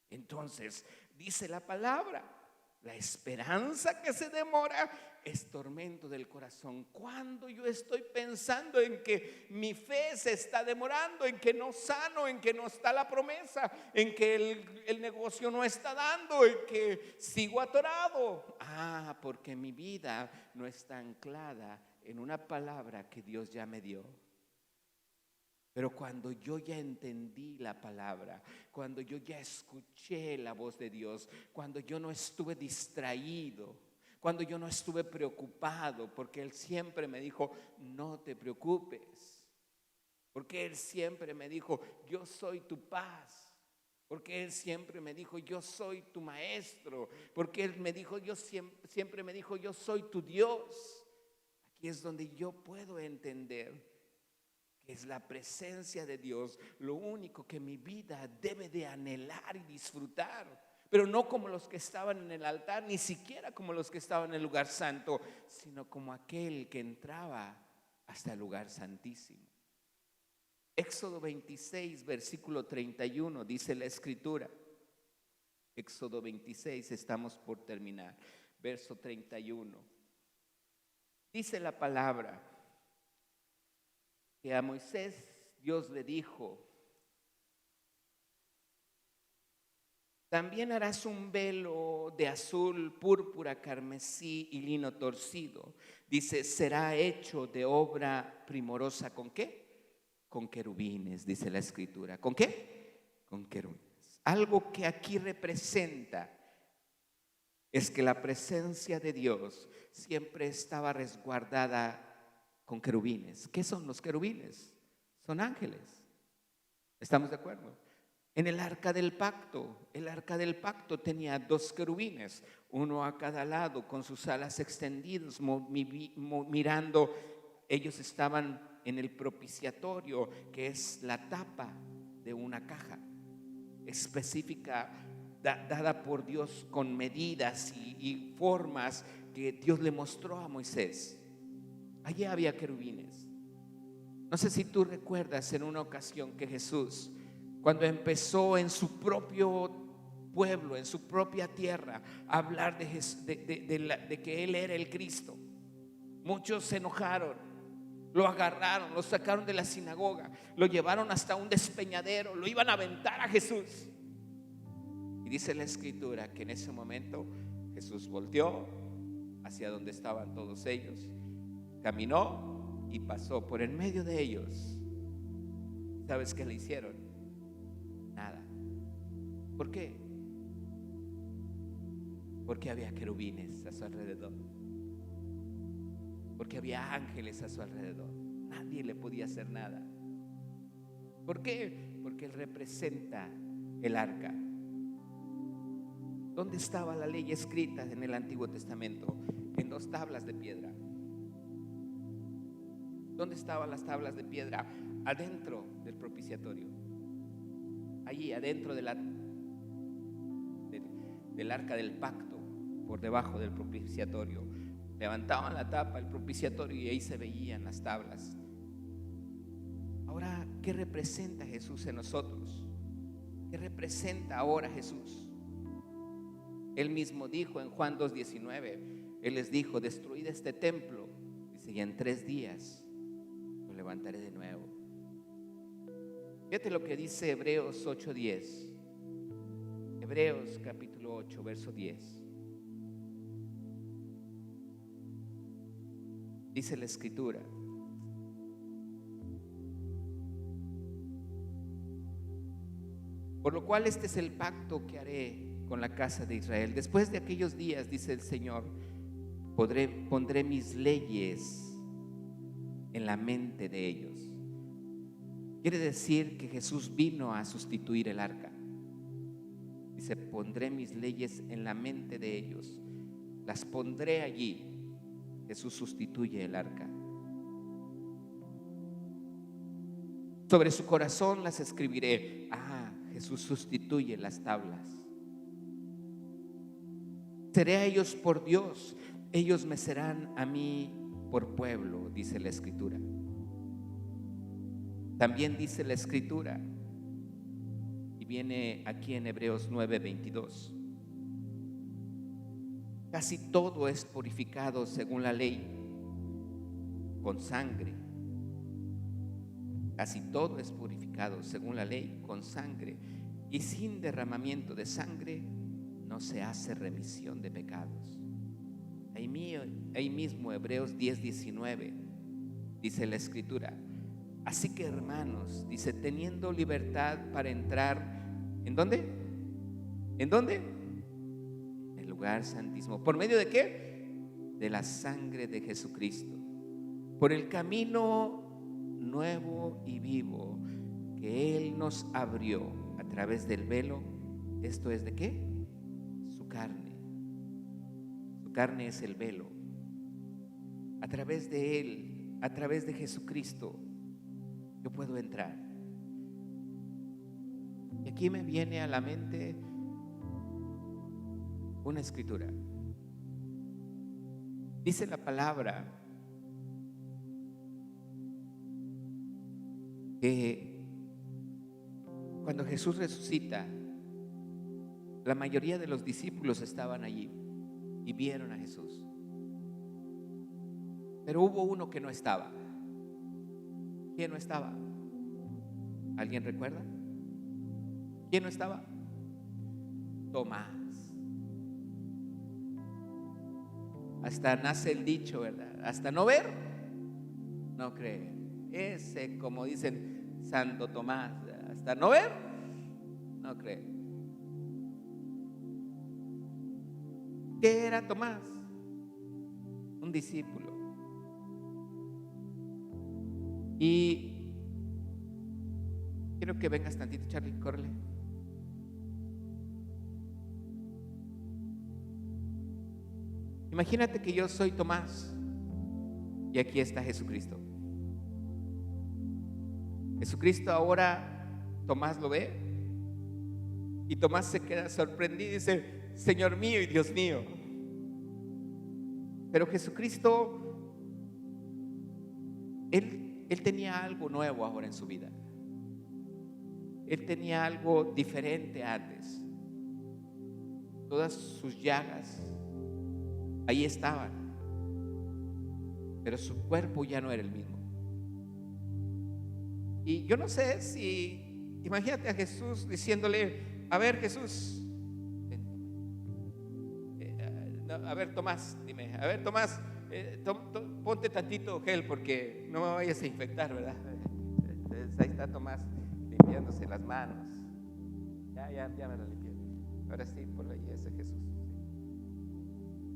Entonces, dice la palabra: la esperanza que se demora es tormento del corazón. Cuando yo estoy pensando en que mi fe se está demorando, en que no sano, en que no está la promesa, en que el negocio no está dando, en que sigo atorado. Porque mi vida no está anclada en una palabra que Dios ya me dio. Pero cuando yo ya entendí la palabra, cuando yo ya escuché la voz de Dios, cuando yo no estuve distraído, cuando yo no estuve preocupado, porque Él siempre me dijo, no te preocupes, porque Él siempre me dijo, yo soy tu paz, porque Él siempre me dijo, yo soy tu maestro, porque Él me dijo, siempre me dijo, yo soy tu Dios. Aquí es donde yo puedo entender que es la presencia de Dios lo único que mi vida debe de anhelar y disfrutar. Pero no como los que estaban en el altar, ni siquiera como los que estaban en el lugar santo, sino como aquel que entraba hasta el lugar santísimo. Éxodo 26, versículo 31, dice la escritura. Éxodo 26, estamos por terminar. Verso 31. Dice la palabra que a Moisés Dios le dijo: también harás un velo de azul, púrpura, carmesí y lino torcido. Dice, será hecho de obra primorosa. ¿Con qué? Con querubines, dice la escritura. ¿Con qué? Con querubines. Algo que aquí representa es que la presencia de Dios siempre estaba resguardada con querubines. ¿Qué son los querubines? Son ángeles. ¿Estamos de acuerdo? En el arca del pacto tenía 2 querubines, uno a cada lado con sus alas extendidas, mirando. Ellos estaban en el propiciatorio, que es la tapa de una caja específica dada por Dios con medidas y formas que Dios le mostró a Moisés. Allí había querubines. No sé si tú recuerdas en una ocasión que Jesús, cuando empezó en su propio pueblo, en su propia tierra, a hablar de que Él era el Cristo, muchos se enojaron, lo agarraron, lo sacaron de la sinagoga, lo llevaron hasta un despeñadero, lo iban a aventar a Jesús. Y dice la escritura que en ese momento Jesús volteó hacia donde estaban todos ellos, caminó y pasó por en medio de ellos. ¿Sabes qué le hicieron? Nada. ¿Por qué? Porque había querubines a su alrededor, porque había ángeles a su alrededor. Nadie le podía hacer nada. ¿Por qué? Porque Él representa el arca. ¿Dónde estaba la ley escrita en el Antiguo Testamento? En 2 tablas de piedra. ¿Dónde estaban las tablas de piedra? Adentro del propiciatorio. Allí adentro del arca del pacto, por debajo del propiciatorio. Levantaban la tapa del propiciatorio y ahí se veían las tablas. Ahora, ¿qué representa Jesús en nosotros? ¿Qué representa ahora Jesús? Él mismo dijo en Juan 2:19, Él les dijo: destruid este templo, dice, y en 3 días lo levantaré de nuevo. Fíjate lo que dice Hebreos 8:10. Hebreos capítulo 8, verso 10. Dice la escritura: por lo cual este es el pacto que haré con la casa de Israel. Después de aquellos días, dice el Señor, pondré mis leyes en la mente de ellos. Quiere decir que Jesús vino a sustituir el arca. Dice, pondré mis leyes en la mente de ellos, las pondré allí. Jesús sustituye el arca. Sobre su corazón las escribiré. Jesús sustituye las tablas. Seré a ellos por Dios, ellos me serán a mí por pueblo, dice la escritura. También dice la escritura, y viene aquí en Hebreos 9:22, casi todo es purificado según la ley con sangre. Casi todo es purificado según la ley con sangre, y sin derramamiento de sangre no se hace remisión de pecados. Ahí mismo Hebreos 10:19 dice la escritura, Así que, hermanos, dice, teniendo libertad para entrar, ¿en dónde? ¿En dónde? En el lugar santísimo. ¿Por medio de qué? De la sangre de Jesucristo. Por el camino nuevo y vivo que Él nos abrió a través del velo. ¿Esto es de qué? Su carne. Su carne es el velo. A través de Él, a través de Jesucristo, yo puedo entrar. Y aquí me viene a la mente una escritura. Dice la palabra que cuando Jesús resucita, la mayoría de los discípulos estaban allí y vieron a Jesús. Pero hubo uno que no estaba. ¿Quién no estaba? ¿Alguien recuerda? ¿Quién no estaba? Tomás. Hasta nace el dicho, ¿verdad? Hasta no ver, no creer. Ese, como dicen Santo Tomás, hasta no ver, no creer. ¿Qué era Tomás? Un discípulo. Y quiero que vengas tantito, Charlie, córrele. Imagínate que yo soy Tomás y aquí está Jesucristo. Jesucristo ahora, Tomás lo ve y Tomás se queda sorprendido y dice: Señor mío y Dios mío. Pero Jesucristo, Él tenía algo nuevo ahora en su vida. Él tenía algo diferente antes. Todas sus llagas ahí estaban, pero su cuerpo ya no era el mismo. Y yo no sé si, imagínate a Jesús diciéndole: a ver, Jesús, a ver, Tomás, dime, a ver, Tomás, ponte tantito gel porque no me vayas a infectar, ¿verdad? Entonces, ahí está Tomás limpiándose las manos. Ya me lo limpié. Ahora sí, por ahí ese Jesús.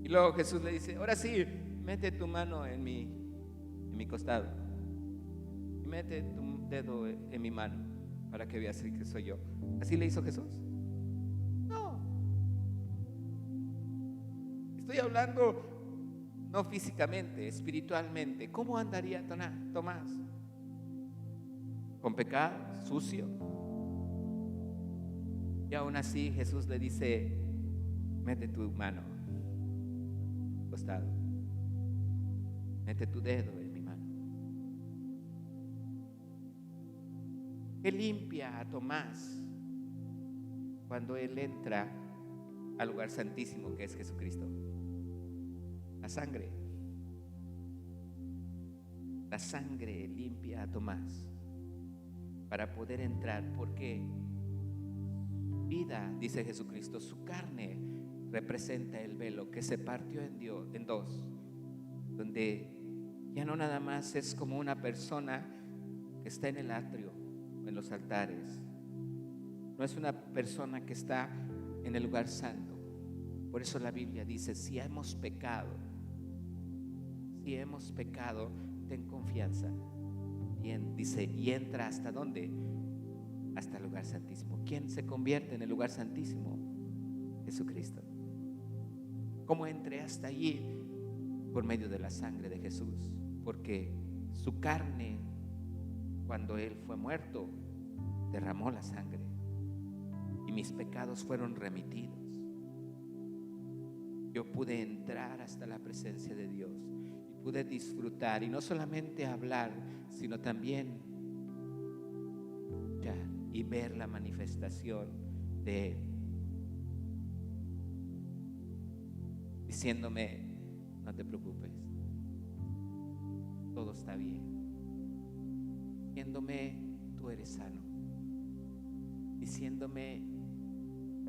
Y luego Jesús le dice: ahora sí, mete tu mano en mi costado y mete tu dedo en mi mano para que veas que soy yo. ¿Así le hizo Jesús? No. Estoy hablando no físicamente, espiritualmente. ¿Cómo andaría Tomás? Con pecado, sucio. Y aún así Jesús le dice: mete tu mano costado, mete tu dedo en mi mano. ¿Qué limpia a Tomás cuando él entra al lugar santísimo que es Jesucristo? La sangre. La sangre limpia a Tomás para poder entrar, porque vida, dice Jesucristo, su carne representa el velo que se partió en dos, donde ya no nada más es como una persona que está en el atrio o en los altares, no es una persona que está en el lugar santo. Por eso la Biblia dice: si hemos pecado, ten confianza. Bien, dice, y entra ¿hasta dónde? Hasta el lugar santísimo. ¿Quién se convierte en el lugar santísimo? Jesucristo. ¿Cómo entré hasta allí? Por medio de la sangre de Jesús, porque su carne, cuando Él fue muerto, derramó la sangre y mis pecados fueron remitidos. Yo pude entrar hasta la presencia de Dios y pude disfrutar, y no solamente hablar, sino también y ver la manifestación de Él, diciéndome: no te preocupes, todo está bien, diciéndome: tú eres sano, diciéndome: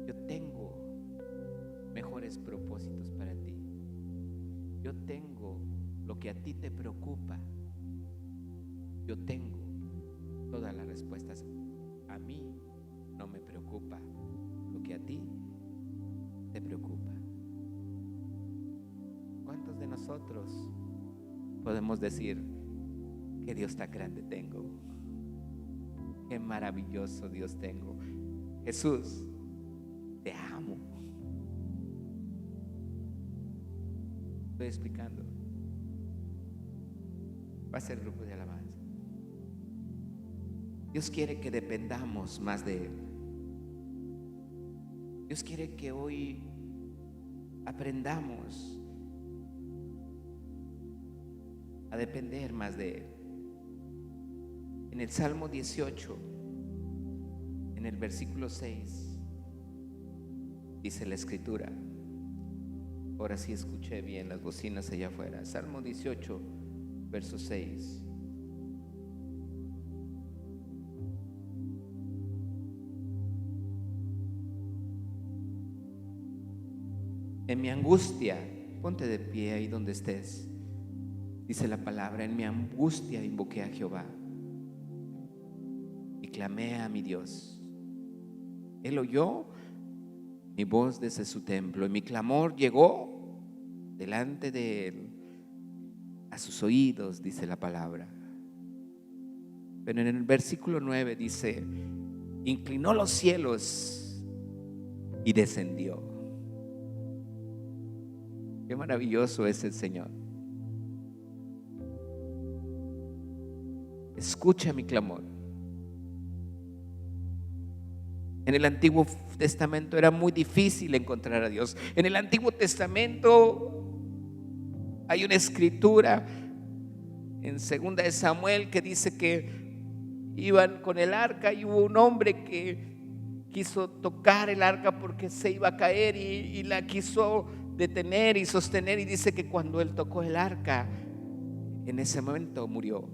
yo tengo mejores propósitos para ti, yo tengo lo que a ti te preocupa, yo tengo todas las respuestas. A mí no me preocupa lo que a ti te preocupa. ¿Cuántos de nosotros podemos decir qué Dios tan grande tengo? Qué maravilloso Dios tengo. Jesús, te amo. Estoy explicando. Va a ser grupo de alabanza. Dios quiere que dependamos más de Él. Dios quiere que hoy aprendamos a depender más de Él. En el Salmo 18, en el versículo 6, dice la Escritura. Ahora sí escuché bien las bocinas allá afuera. Salmo 18, verso 6. En mi angustia, ponte de pie ahí donde estés. Dice la palabra, en mi angustia invoqué a Jehová y clamé a mi Dios. Él oyó mi voz desde su templo y mi clamor llegó delante de Él, a sus oídos, dice la palabra. Pero en el versículo 9 dice, inclinó los cielos y descendió. Qué maravilloso es el Señor. Escucha mi clamor. En el Antiguo Testamento era muy difícil encontrar a Dios. En el Antiguo Testamento hay una escritura en 2 de Samuel que dice que iban con el arca y hubo un hombre que quiso tocar el arca porque se iba a caer y la quiso detener y sostener, y dice que cuando él tocó el arca, en ese momento murió.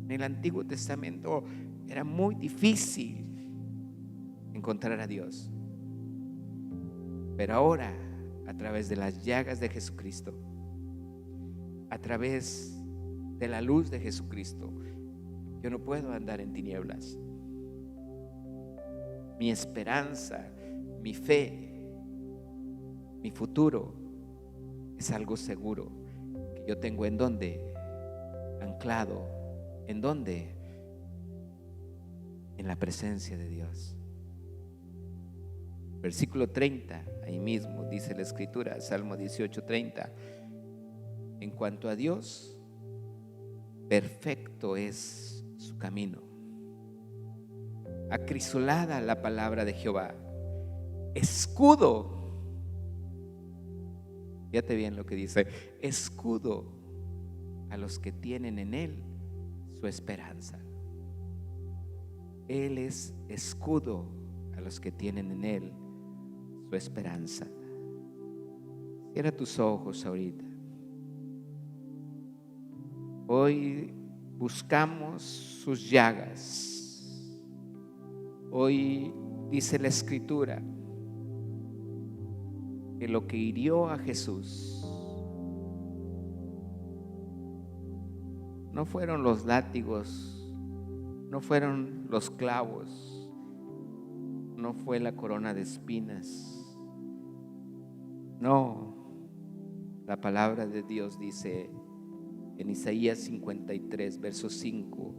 En el Antiguo Testamento era muy difícil encontrar a Dios, pero ahora, a través de las llagas de Jesucristo, a través de la luz de Jesucristo, yo no puedo andar en tinieblas. Mi esperanza, mi fe, mi futuro es algo seguro que yo tengo. ¿En dónde? Anclado. ¿En dónde? En la presencia de Dios. Versículo 30, ahí mismo dice la Escritura, Salmo 18:30. En cuanto a Dios, perfecto es su camino. Acrisolada la palabra de Jehová, escudo. Fíjate bien lo que dice, escudo a los que tienen en Él su esperanza. Él es escudo a los que tienen en Él su esperanza. Cierra tus ojos ahorita. Hoy buscamos sus llagas. Hoy dice la Escritura que lo que hirió a Jesús no fueron los látigos, no fueron los clavos, no fue la corona de espinas. No, la palabra de Dios dice en Isaías 53, verso 5,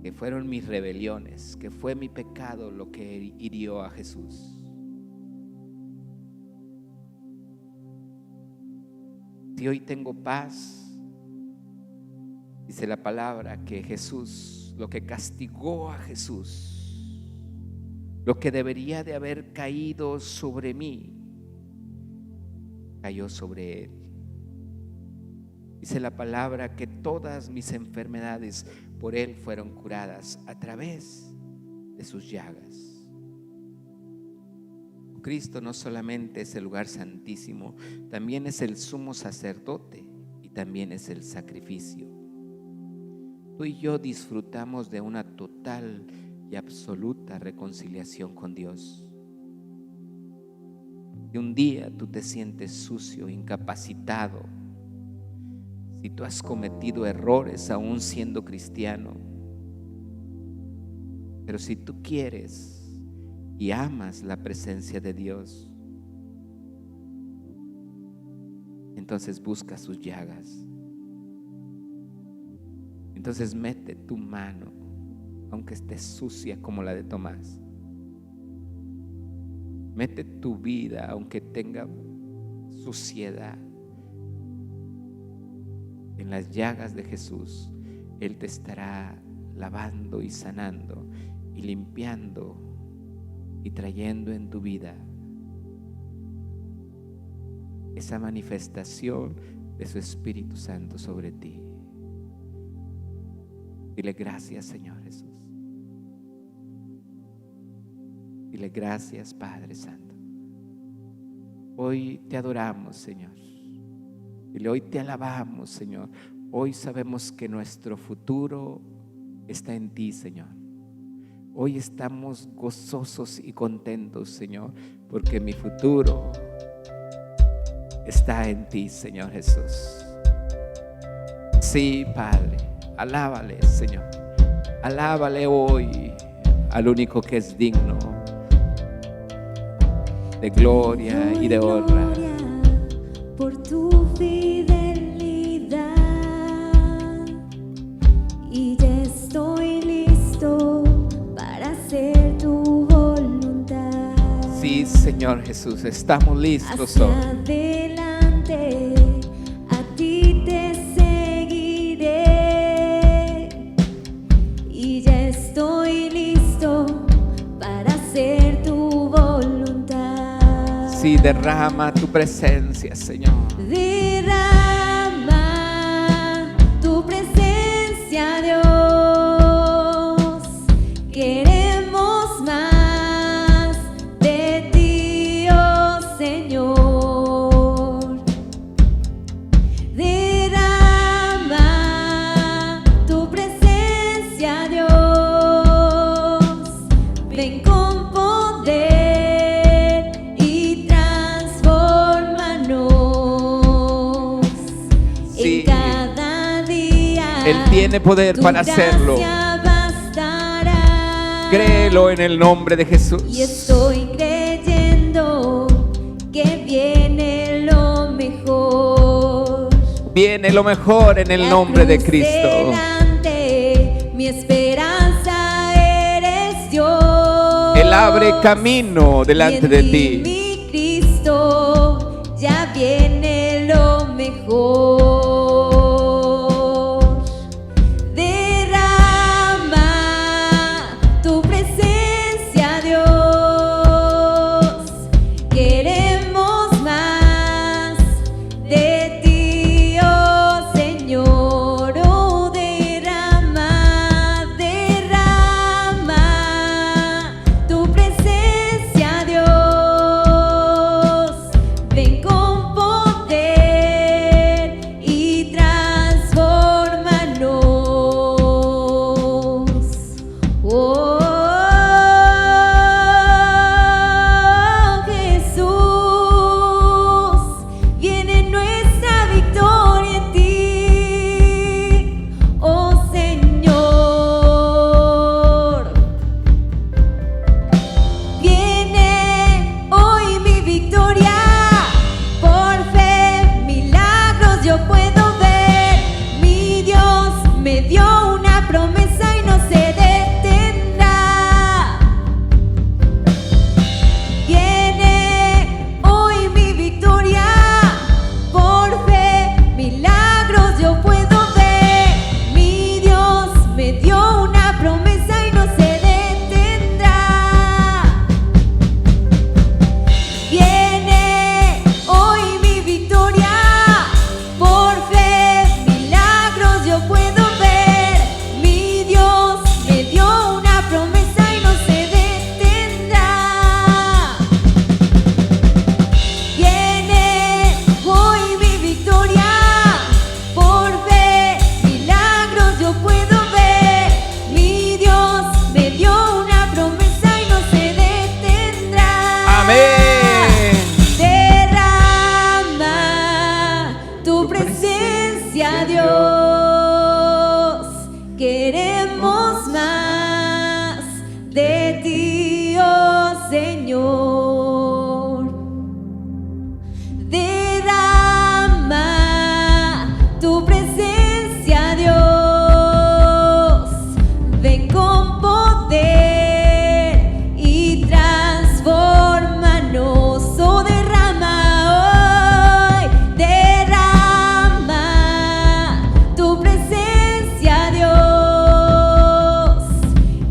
que fueron mis rebeliones, que fue mi pecado lo que hirió a Jesús. Si hoy tengo paz, dice la palabra que Jesús, lo que castigó a Jesús, lo que debería de haber caído sobre mí, cayó sobre Él. Dice la palabra que todas mis enfermedades por Él fueron curadas a través de sus llagas. Cristo no solamente es el lugar santísimo, también es el sumo sacerdote y también es el sacrificio. Tú y yo disfrutamos de una total y absoluta reconciliación con Dios. Y un día tú te sientes sucio, incapacitado, si tú has cometido errores aún siendo cristiano, pero si tú quieres y amas la presencia de Dios, entonces busca sus llagas. Entonces mete tu mano, aunque esté sucia como la de Tomás. Mete tu vida, aunque tenga suciedad, en las llagas de Jesús. Él te estará lavando y sanando y limpiando y trayendo en tu vida esa manifestación de su Espíritu Santo sobre ti. Dile gracias, Señor Jesús. Dile gracias, Padre Santo. Hoy te adoramos, Señor. Dile, hoy te alabamos, Señor. Hoy sabemos que nuestro futuro está en ti, Señor. Hoy estamos gozosos y contentos, Señor, porque mi futuro está en ti, Señor Jesús. Sí, Padre, alábale, Señor. Alábale hoy al único que es digno de gloria y de honra. Por tu fidelidad, y ya estoy listo para hacer tu voluntad. Sí, Señor Jesús, estamos listos hoy. Hacia adelante, a ti te seguiré, y ya estoy listo para hacer tu voluntad. Sí, derrama tu presencia, Señor. Derrama tu presencia, Dios. Queremos más de ti, oh Señor. Derrama tu presencia, Dios. Ven con poder y transfórmanos. Sí. En cada día Él tiene poder tu para hacerlo. gracia bastará. Créelo en el nombre de Jesús. Y estoy creyendo que viene lo mejor. Viene lo mejor en el La nombre de cruz Cristo. delante, mi esperanza eres Dios. Él abre camino delante de ti. Mi Cristo, ya viene lo mejor. Derrama tu presencia, Dios. Queremos más de ti, oh Señor. Oh, derrama, derrama tu presencia, Dios. queremos más de ti, oh Señor. Derrama tu presencia, Dios. Ven con poder y transfórmanos. Oh, derrama hoy, derrama tu presencia, Dios.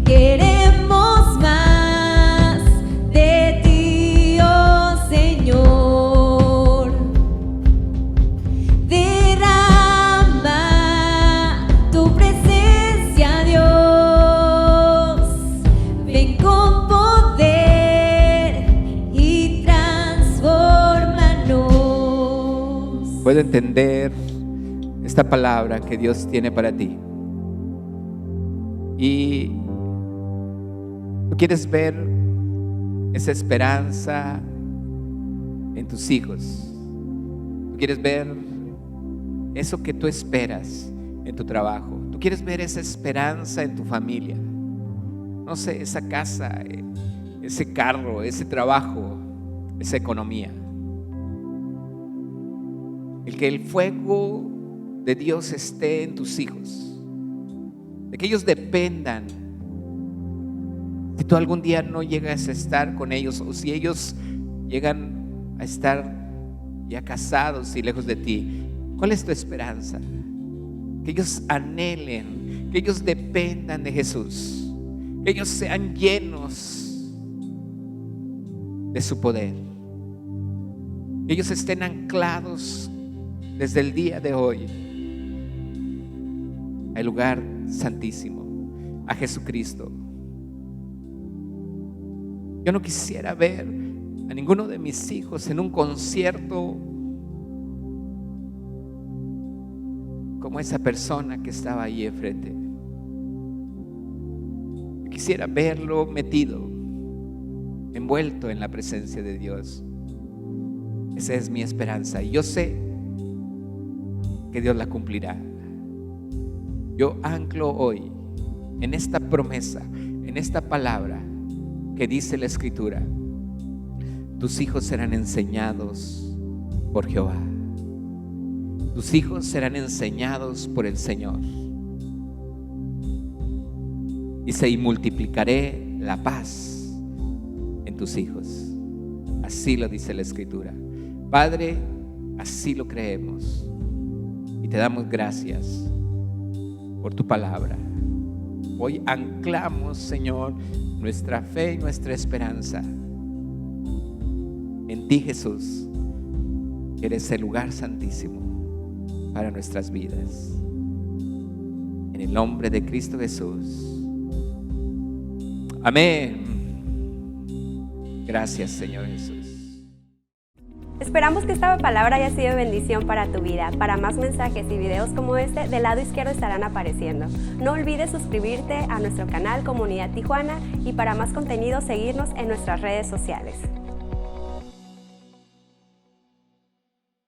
Queremos más de ti, oh Señor. Derrama tu presencia, Dios. Ven con poder y transfórmanos. Puedo entender esta palabra que Dios tiene para ti. Y tú quieres ver esa esperanza en tus hijos. Tú quieres ver eso que tú esperas en tu trabajo. Tú quieres ver esa esperanza en tu familia. No sé, esa casa, ese carro, ese trabajo, esa economía. El que el fuego de Dios esté en tus hijos, de que ellos dependan. Si tú algún día no llegas a estar con ellos, o si ellos llegan a estar ya casados y lejos de ti, ¿cuál es tu esperanza? Que ellos anhelen, que ellos dependan de Jesús, que ellos sean llenos de su poder, que ellos estén anclados desde el día de hoy al lugar santísimo, a Jesucristo. Yo no quisiera ver a ninguno de mis hijos en un concierto como esa persona que estaba ahí enfrente. Yo quisiera verlo metido, envuelto en la presencia de Dios. Esa es mi esperanza y yo sé que Dios la cumplirá. Yo anclo hoy en esta promesa, en esta palabra que dice la Escritura: tus hijos serán enseñados por Jehová. Tus hijos serán enseñados por el Señor. Dice: y multiplicaré la paz en tus hijos. Así lo dice la Escritura. Padre, así lo creemos y te damos gracias por tu palabra. Hoy anclamos, Señor, nuestra fe y nuestra esperanza en ti, Jesús, que eres el lugar santísimo para nuestras vidas. En el nombre de Cristo Jesús. Amén. Gracias, Señor Jesús. Esperamos que esta palabra haya sido de bendición para tu vida. Para más mensajes y videos como este, del lado izquierdo estarán apareciendo. No olvides suscribirte a nuestro canal Comunidad Tijuana y para más contenido seguirnos en nuestras redes sociales.